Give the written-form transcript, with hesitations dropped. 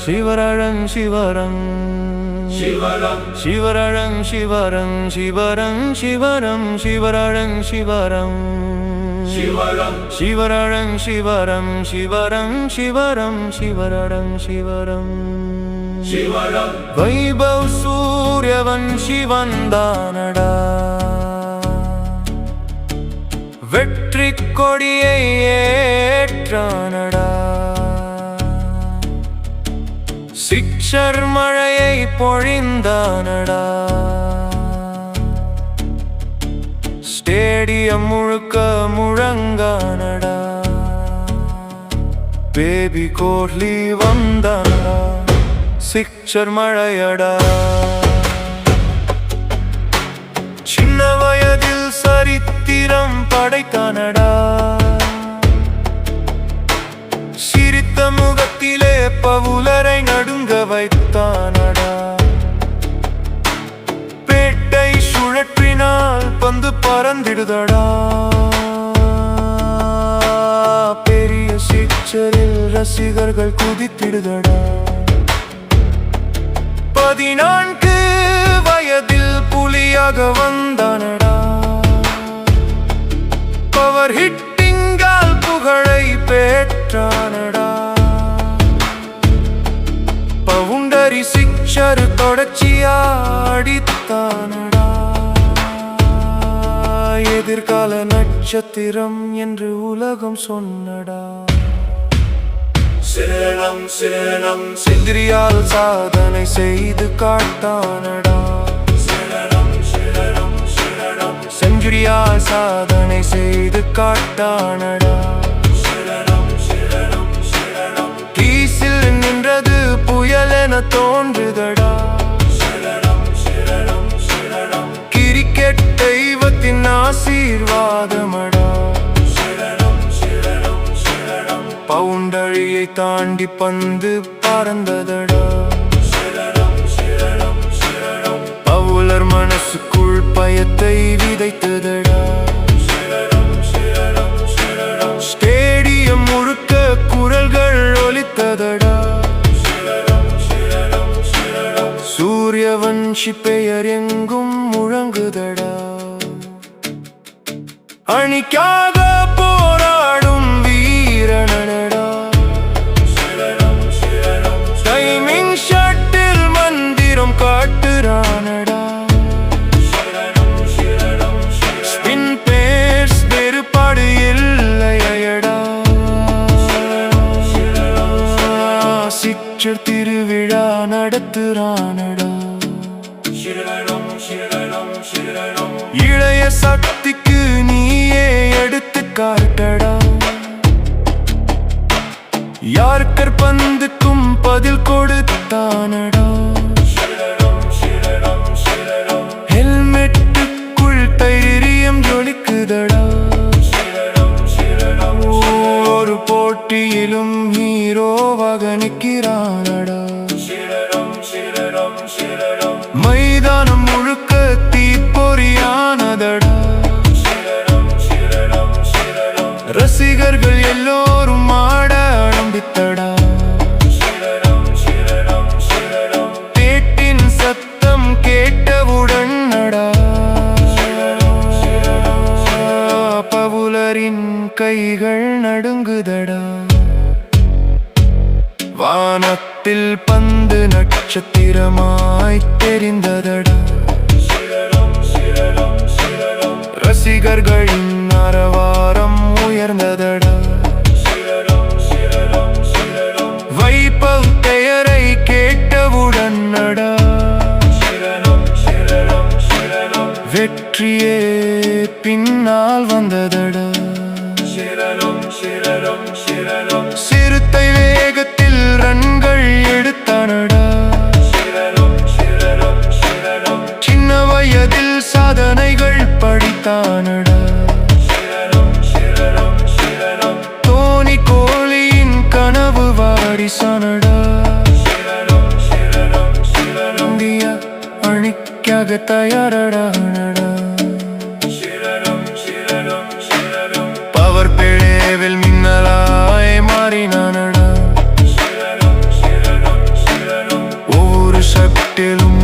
சிவரங் சிவரங் சிவரங் சிவரங் சிவரங் சிவரம் சிவரங் சிவரம் சிவரங் சிவரம் சிவரங் சிவரம் சிவரங் சிவரம் வைபவ் சூரியவன்ஷி வந்தானடா வெற்றி கொடியை ஏற்றானடா சிக்ஷர் மழையை பொழிந்தானடா ஸ்டேடியம் முழுக்க முழங்கானடா பேபி கோஹ்லி வந்தானடா சிக்ஷர் மழையடா சின்ன வயதில் சரித்திரம் படைத்தானடா சிரித்த முகத்திலே பவுலரை நடுங்க வைத்தானடா பேட்டை சுழற்றினால் பந்து பறந்திடுதடா பெரிய சிக்ஷரில் ரசிகர்கள் குதித்திடுதடா 14 வயதில் புலியாக வந்தானடா பவர் ஹிட்டிங்கால் புகழை பெற்றானடா பவுண்டரி சிக்ஷர் தொடர்ச்சியா அடித்தானடா எதிர்கால நட்சத்திரம் என்று உலகம் சொன்னடா செந்திரியால் சாதனை செய்து காட்டானடா செஞ்சுரியால் சாதனை செய்து காட்டானடா கீசில் நின்றது புயல் என தோன்றுதடா கிரிக்கெட் தெய்வத்தின் ஆசீர்வாதமடா பவுண்டரியை தாண்டி பந்து பறந்ததடா பவுலர் மனசுக்குள் பயத்தை விதைத்ததடா ஸ்டேடியம் முழுக்க குரல்கள் ஒலித்ததடா சூரியவன்ஷி பெயர் எங்கும் முழங்குதடா அணிக்காக போராடும் வீரனடா டைமிங் ஷட்டில் மந்திரம் காட்டுறானடா ஸ்பின் பேர்ஸ் வேறுபாடு இல்லையடா சிக்ஷர் திருவிழா நடத்துறானடா இளைய சக்திக்கு நீயே எடுத்து காட்டடா யார்கர் பந்துக்கும் பதில் கொடுத்தானடா ஹெல்மெட்டுக்குள் தைரியம் ஜொலிக்குதடா ஒரு போட்டியிலும் ஹீரோவாக நிற்கிறானடா மைதானம் முழுக்க தீப்பொறியானதடா ரசிகர்கள் எல்லோரும் ஆட ஆரம்பித்தடா பேட்டின் சத்தம் கேட்டவுடன் நடா பவுலரின் கைகள் நடுங்குதடா வானத்தில் பந்து நட்சத்திரமாய் தெரிந்ததடா ரசிகர்களின் அரவாரம் உயர்ந்ததடா வைபவ் பெயரை கேட்டவுடன் நடா வெற்றியே பின்னால் வந்ததடா சிறுத்தை வேகத்தில் ரன்கள் எடுத்தானடா சின்ன வயதில் சாதனைகள் படித்தானடா தோனி கோலியின் கனவு வாரிசானடா இந்தியா அணிக்காக தயாரடானடா பவர் பிளேவில் மின்னலாய் மாறினானடா வீட்டிலும்